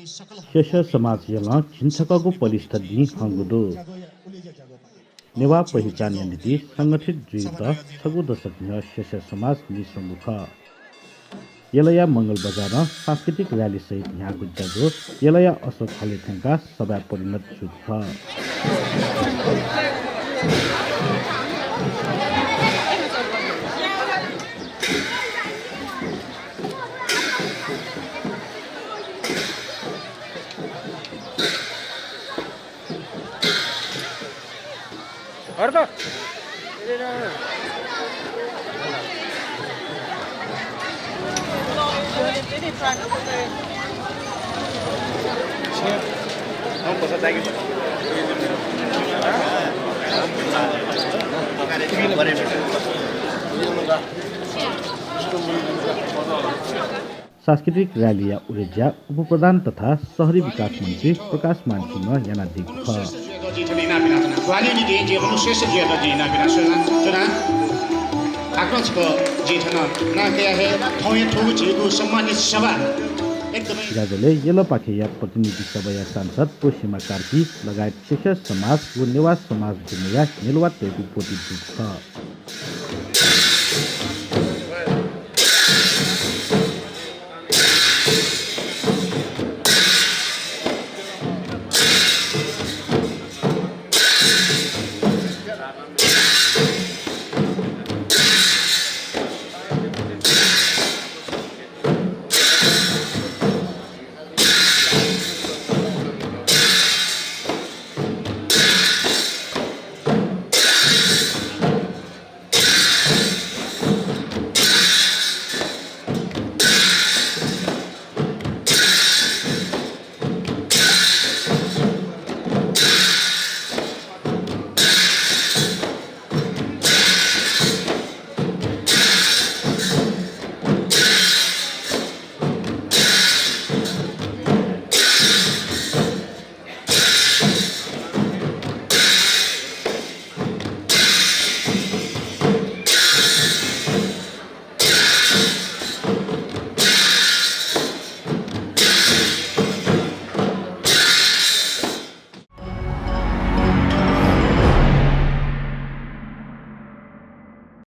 शेष समाज यला छिन्छकको बलिष्ठ दि हंगुदो नेवा पहिचान नीति संगठित जुइत छगु दशक शेष समाज निसमुख यलया मंगल बजार सांस्कृतिक रैली सहित यहाँ गुज्जागो यलया अशोक हलेथेंका सभा परिणत सुख सांस्कृतिक रैली या उरेजा उप प्रधान तथा शहरी विकास मंत्री प्रकाश मानसिंह याना दिख राज्यले यलो पाखेया प्रतिनिधि सभा सांसद पोसिमा कार्की लगायत शेष समाज व नेवास समाज दुनिया नेलवा तेगु पोटी दिख